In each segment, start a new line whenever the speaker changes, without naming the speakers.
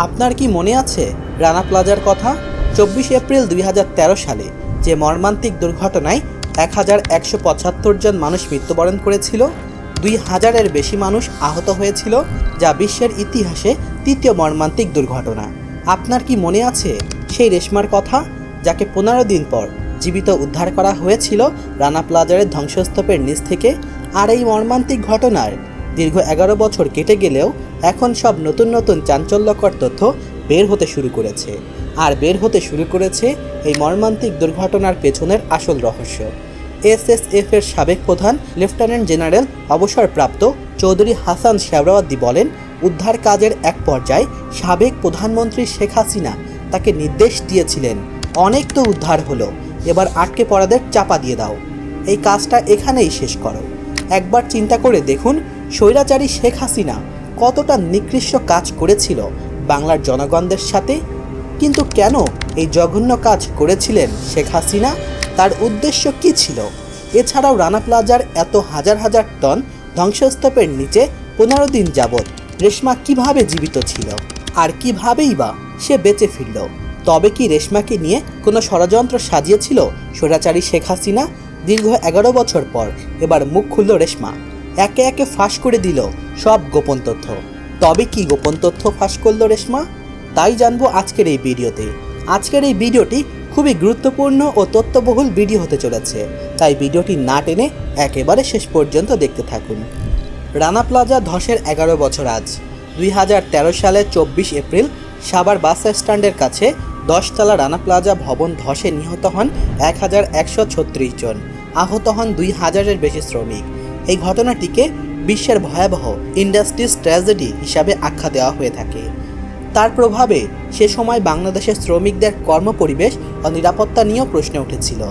আপনার কি মনে আছে রানা প্লাজার কথা? 24 এপ্রিল 2013 সালে যে মর্মান্তিক দুর্ঘটনায় 1175 জন মানুষ মৃত্যুবরণ করেছিল, 2000-এর বেশি মানুষ আহত হয়েছিল, যা বিশ্বের ইতিহাসে তৃতীয় মর্মান্তিক দুর্ঘটনা। আপনার কি মনে আছে সেই রেশমার কথা, যাকে 15 দিন পর জীবিত উদ্ধার করা হয়েছিল রানা প্লাজারের ধ্বংসস্তূপের নিচ থেকে? আর এই মর্মান্তিক ঘটনার দীর্ঘ 11 বছর কেটে গেলেও এখন সব নতুন নতুন চাঞ্চল্যকর তথ্য বের হতে শুরু করেছে। আর বের হতে শুরু করেছে এই মর্মান্তিক দুর্ঘটনার পেছনের আসল রহস্য। এসএসএফ-এর সাবেক প্রধান লেফটেন্যান্ট জেনারেল অবসরপ্রাপ্ত চৌধুরী হাসান শেহরাওয়ার্দী বলেন, উদ্ধার কাজের এক পর্যায়ে সাবেক প্রধানমন্ত্রী শেখ হাসিনা তাকে নির্দেশ দিয়েছিলেন, অনেক তো উদ্ধার হলো, এবার আটকে পড়াদের চাপা দিয়ে দাও, এই কাজটা এখানেই শেষ করো। একবার চিন্তা করে দেখুন, স্বৈরাচারী শেখ হাসিনা কতটা নিকৃষ্ট কাজ করেছিল বাংলার জনগণদের সাথে। কিন্তু কেন এই জঘন্য কাজ করেছিলেন শেখ হাসিনা? তার উদ্দেশ্য কী ছিল? এছাড়াও রানা প্লাজার এত হাজার হাজার টন ধ্বংসস্তূপের নিচে 15 দিন যাবৎ রেশমা কিভাবে জীবিত ছিল, আর কিভাবেই বা সে বেঁচে ফিরল? তবে কি রেশমাকে নিয়ে কোনো ষড়যন্ত্র সাজিয়েছিল স্বৈরাচারী শেখ হাসিনা? দীর্ঘ 11 বছর পর এবার মুখ খুলল রেশমা, একে একে ফাঁস করে দিল সব গোপন তথ্য। তবে কি গোপন তথ্য ফাঁস করল রেশমা? তাই জানবো আজকের এই ভিডিওতে। আজকের এই ভিডিওটি খুবই গুরুত্বপূর্ণ ও তথ্যবহুল ভিডিও হতে চলেছে, তাই ভিডিওটি না টেনে একেবারে শেষ পর্যন্ত দেখতে থাকুন। রানা প্লাজা ধসের 11 বছর আজ। 2013 সালে 24 এপ্রিল সাভার বাস স্ট্যান্ডের কাছে 10তলা রানা প্লাজা ভবন ধসে নিহত হন 1136 জন, আহত হন 2000-এর বেশি শ্রমিক। এই ঘটনাটিকে বিশ্বের ভয়াবহ ইন্ডাস্ট্রিজ ট্র্যাজেডি হিসাবে আখ্যা দেওয়া হয়ে থাকে। তার প্রভাবে সে সময় বাংলাদেশের শ্রমিকদের কর্মপরিবেশ ও নিরাপত্তা নিয়েও প্রশ্ন উঠেছিল।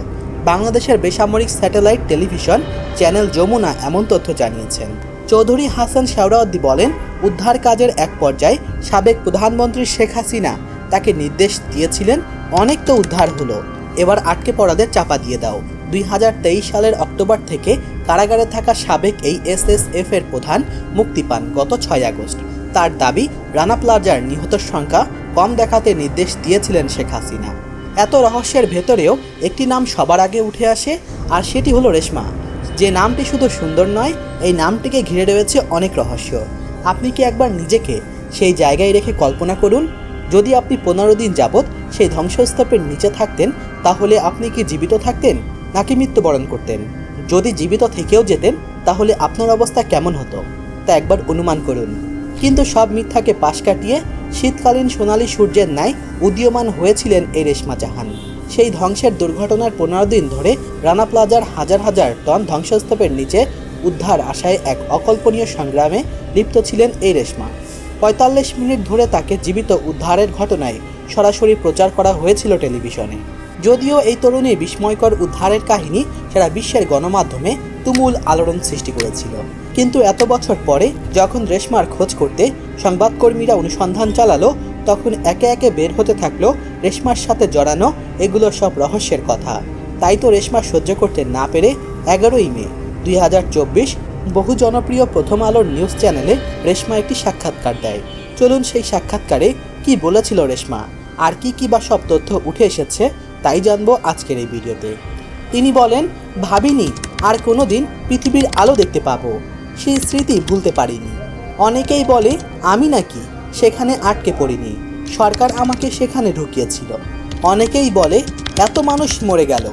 বাংলাদেশের বেসামরিক স্যাটেলাইট টেলিভিশন চ্যানেল যমুনা এমন তথ্য জানিয়েছেন। চৌধুরী হাসান শেহরাওয়ার্দী বলেন, উদ্ধার কাজের এক পর্যায়ে সাবেক প্রধানমন্ত্রী শেখ হাসিনা তাকে নির্দেশ দিয়েছিলেন, অনেক তো উদ্ধার হলো, এবার আটকে পড়াদের চাপা দিয়ে দাও। 2023 সালের অক্টোবর থেকে কারাগারে থাকা সাবেক এই এসএসএফ-এর প্রধান মুক্তি পান গত 6 আগস্ট। তার দাবি, রানা প্লাজার নিহতের সংখ্যা কম দেখাতে নির্দেশ দিয়েছিলেন শেখ হাসিনা। এত রহস্যের ভেতরেও একটি নাম সবার আগে উঠে আসে, আর সেটি হলো রেশমা। যে নামটি শুধু সুন্দর নয়, এই নামটিকে ঘিরে রয়েছে অনেক রহস্য। আপনি কি একবার নিজেকে সেই জায়গায় রেখে কল্পনা করুন, যদি আপনি 15 দিন যাবৎ সেই ধ্বংসস্তূপের নিচে থাকতেন, তাহলে আপনি কি জীবিত থাকতেন নাকি মৃত্যুবরণ করতেন? যদি জীবিত থেকেও যেতেন, তাহলে আপনার অবস্থা কেমন হতো তা একবার অনুমান করুন। কিন্তু সব মিথ্যাকে পাশ কাটিয়ে শীতকালীন সোনালি সূর্যের ন্যায় উদীয়মান হয়েছিলেন এই রেশমা জাহান। সেই ধ্বংসের দুর্ঘটনার 15 দিন ধরে রানা প্লাজার হাজার হাজার টন ধ্বংসস্তূপের নিচে উদ্ধার আশায় এক অকল্পনীয় সংগ্রামে লিপ্ত ছিলেন এই রেশমা। 45 মিনিট ধরে তাকে জীবিত উদ্ধারের ঘটনায় সরাসরি প্রচার করা হয়েছিল টেলিভিশনে। যদিও এই তরুণীর বিস্ময়কর উদ্ধারের কাহিনী সারা বিশ্বের গণমাধ্যমে তুমুল আলোড়ন সৃষ্টি করেছিল। কিন্তু এত বছর পরে যখন রেশমার খোঁজ করতে সংবাদকর্মীরা অনুসন্ধান চালালো, তখন একে একে বের হতে থাকলো রেশমার সাথে জড়ানো এগুলো সব রহস্যের কথা। তাই তো রেশমা সহ্য করতে না পেরে 11ই মে 2024 বহু জনপ্রিয় প্রথম আলোর নিউজ চ্যানেলে রেশমা একটি সাক্ষাৎকার দেয়। চলুন সেই সাক্ষাৎকারে কি বলেছিল রেশমা, আর কি বা সব তথ্য উঠে এসেছে তাই জানবো আজকের এই ভিডিওতে। তিনি বলেন, ভাবিনি আর কোনো দিন পৃথিবীর আলো দেখতে পাবো, সেই স্মৃতি ভুলতে পারিনি। অনেকেই বলে আমি নাকি সেখানে আটকে পড়িনি, সরকার আমাকে সেখানে ঢুকিয়েছিল। অনেকেই বলে এত মানুষ মরে গেল,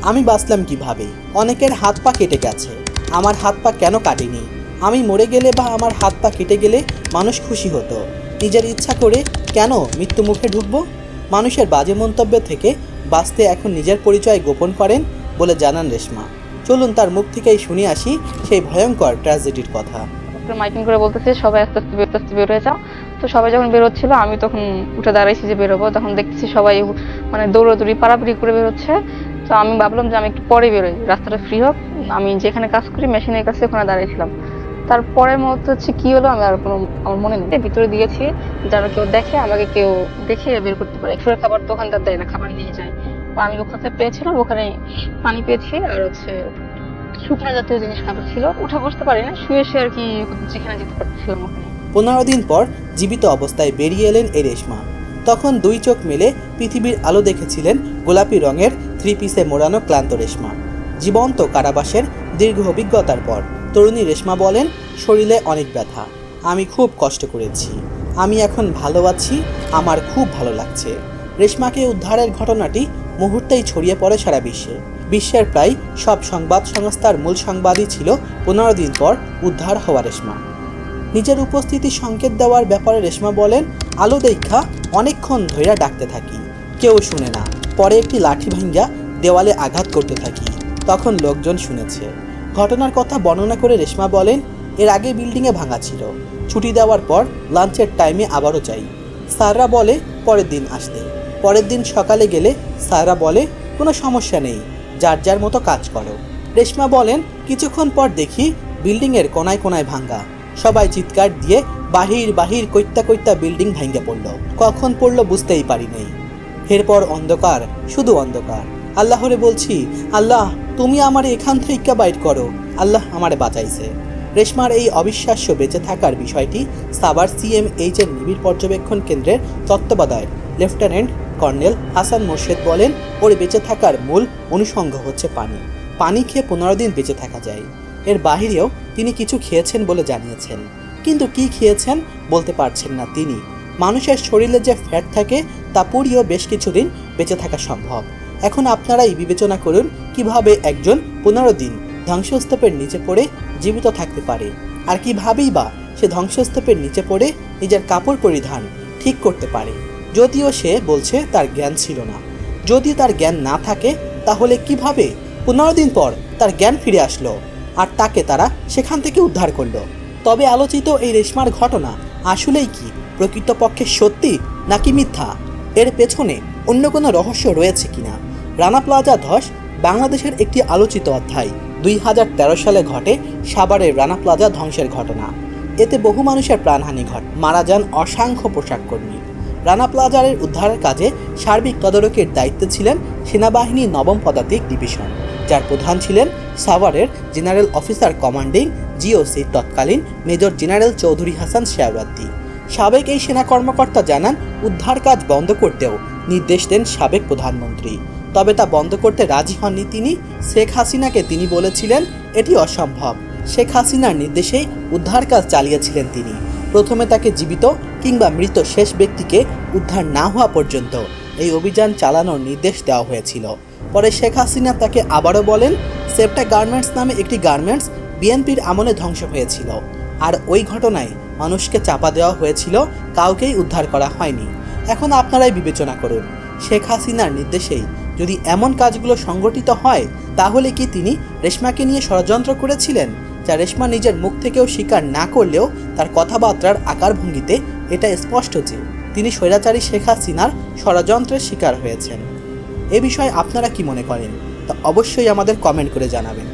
আমি বাঁচলাম কিভাবে? অনেকের হাত পা কেটে গেছে, আমার হাত পা কেন কাটেনি? আমি মরে গেলে বা আমার হাত পা কেটে গেলে মানুষ খুশি হতো, নিজের ইচ্ছা করে কেন মৃত্যু মুখে ঢুকবো? মানুষের বাজে মন্তব্য থেকে বাঁচতে এখন নিজের পরিচয় গোপন করেন বলে জানান রেশমা। চলুন তার মুখ থেকেই শুনে আসি সেই ভয়ঙ্কর ট্র্যাজেডির কথা।
মাইকিং করে বলতেছে সবাই আস্তে আস্তে বের হয়ে যাও। তো সবাই যখন বেরোচ্ছিল, আমি তখন উঠে দাঁড়াইছি যে বেরোবো, তখন দেখতেছি সবাই মানে দৌড়াদৌড়ি পাড়াপাড়ি করে বেরোচ্ছে। তো আমি ভাবলাম যে আমি একটু পরে বেরোই, রাস্তাটা ফ্রি হোক। আমি যেখানে কাজ করি মেশিনের কাছে ওখানে দাঁড়িয়েছিলাম। তারপরের মুহূর্তে হচ্ছে কি হলো আমি আর আমার মনে নেই। ভিতরে দিয়েছি যেন কেউ দেখে, আমাকে কেউ দেখে বের করতে পারে। ফের খাবার দোকানদার দেয় না, খাবার নিয়ে যায়। আমি ওখানে পেয়েছিলাম, ওখানে পানি পেয়েছি আর হচ্ছে শুকনো জাতীয় জিনিস খাবার ছিল। উঠে বসতে পারি না, শুয়ে শুয়ে আর কি যেখানে যেতে পারছিলাম ওখানে।
15 দিন পর জীবিত অবস্থায় বেরিয়ে এলেন এই রেশমা। তখন 2 চোখ মেলে পৃথিবীর আলো দেখেছিলেন গোলাপি রঙের 3 পিসে মোড়ানো ক্লান্ত রেশমা। জীবন্ত কারাবাসের দীর্ঘ অভিজ্ঞতার পর তরুণী রেশমা বলেন, শরীরে অনেক ব্যথা, আমি খুব কষ্ট করেছি, আমি এখন ভালো আছি, আমার খুব ভালো লাগছে। রেশমাকে উদ্ধারের ঘটনাটি মুহূর্তেই ছড়িয়ে পড়ে সারা বিশ্বে। বিশ্বের প্রায় সব সংবাদ সংস্থার মূল সংবাদই ছিল 15 দিন পর উদ্ধার হওয়া রেশমা। নিজের উপস্থিতির সংকেত দেওয়ার ব্যাপারে রেশমা বলেন, আলো দেখা অনেকক্ষণ ধইরা ডাকতে থাকি, কেউ শুনে না, পরে একটি লাঠি ভাঙ্গা দেওয়ালে আঘাত করতে থাকি, তখন লোকজন শুনেছে। ঘটনার কথা বর্ণনা করে রেশমা বলেন, এর আগে বিল্ডিংয়ে ভাঙা ছিল, ছুটি দেওয়ার পর লাঞ্চের টাইমে আবারও যাই, স্যাররা বলে পরের দিন আসতে। পরের দিন সকালে গেলে স্যাররা বলে কোনো সমস্যা নেই, যার যার মতো কাজ করো। রেশমা বলেন, কিছুক্ষণ পর দেখি বিল্ডিংয়ের কোনায় কোনায় ভাঙ্গা, সবাই চিৎকার দিয়ে বাহির বাহির কইত্যা কইত্যা বিল্ডিং ভাঙ্গে পড়ল, কখন পড়ল বুঝতেই পারি নাই। এরপর অন্ধকার, শুধু অন্ধকার। আল্লাহরে বলছি, আল্লাহ তুমি আমারে এখান থেকে বাইর করো, আল্লাহ আমারে বাঁচাইছে। রেশমার এই অবিশ্বাস্য বেঁচে থাকার বিষয়টি সাভার CMH এর নিবিড় পর্যবেক্ষণ কেন্দ্রের তত্ত্বাবধায়ক লেফটেন্যান্ট কর্নেল হাসান মোর্শেদ বলেন, ওর বেঁচে থাকার মূল অনুষঙ্গ হচ্ছে পানি। পানি খেয়ে 15 দিন বেঁচে থাকা যায়। এর বাহিরেও তিনি কিছু খেয়েছেন বলে জানিয়েছেন, কিন্তু কি খেয়েছেন বলতে পারছেন না তিনি। মানুষের শরীরে যে ফ্যাট থাকে তা পুড়িয়েও বেশ কিছুদিন বেঁচে থাকা সম্ভব। এখন আপনারাই বিবেচনা করুন কিভাবে একজন 15 দিন ধ্বংসস্তূপের নিচে পড়ে জীবিত থাকতে পারে, আর কিভাবেই বা সে ধ্বংসস্তূপের নিচে পড়ে নিজের কাপড় পরিধান ঠিক করতে পারে। যদিও সে বলছে তার জ্ঞান ছিল না। যদি তার জ্ঞান না থাকে তাহলে কিভাবে 15 দিন পর তার জ্ঞান ফিরে আসলো আর তাকে তারা সেখান থেকে উদ্ধার করলো? তবে আলোচিত এই রেশমার ঘটনা আসলেই কি প্রকৃতপক্ষে সত্যি নাকি মিথ্যা? এর পেছনে অন্য কোনো রহস্য রয়েছে কিনা? রানা প্লাজা ধস বাংলাদেশের একটি আলোচিত অধ্যায়। 2013 সালে ঘটে সাভারের রানা প্লাজা ধ্বংসের ঘটনা। এতে বহু মানুষের প্রাণহানি ঘটে, মারা যান অসংখ্য পোশাক কর্মী। রানা প্লাজারের উদ্ধারের কাজে সার্বিক তদারকির দায়িত্বে ছিলেন সেনাবাহিনী 9ম পদাতিক ডিভিশন, যার প্রধান ছিলেন সাভারের জেনারেল অফিসার কমান্ডিং GOC তৎকালীন মেজর জেনারেল চৌধুরী হাসান শেয়াওয়ার্দী। সাবেক এই সেনা কর্মকর্তা জানান, উদ্ধার কাজ বন্ধ করতেও নির্দেশ দেন সাবেক প্রধানমন্ত্রী, তবে তা বন্ধ করতে রাজি হননি তিনি। শেখ হাসিনাকে তিনি বলেছিলেন এটি অসম্ভব। শেখ হাসিনার নির্দেশেই উদ্ধার কাজ চালিয়েছিলেন তিনি। প্রথমে তাকে জীবিত কিংবা মৃত শেষ ব্যক্তিকে উদ্ধার না হওয়া পর্যন্ত এই অভিযান চালানোর নির্দেশ দেওয়া হয়েছিল। পরে শেখ হাসিনা তাকে আবারও বলেন, সেপ্টা গার্মেন্টস নামে একটি গার্মেন্টস বিএনপির আমলে ধ্বংস হয়েছিল, আর ওই ঘটনায় মানুষকে চাপা দেওয়া হয়েছিল, কাউকেই উদ্ধার করা হয়নি। এখন আপনারাই বিবেচনা করুন, শেখ হাসিনার নির্দেশেই যদি এমন কাজগুলো সংগঠিত হয়, তাহলে কি তিনি রেশমাকে নিয়ে ষড়যন্ত্র করেছিলেন? যা রেশমা নিজের মুখ থেকেও স্বীকার না করলেও তার কথাবার্তার আকারভঙ্গিতে এটা স্পষ্ট যে তিনি স্বৈরাচারী শেখ হাসিনার ষড়যন্ত্রের শিকার হয়েছেন। এ বিষয়ে আপনারা কি মনে করেন তা অবশ্যই আমাদের কমেন্ট করে জানাবেন।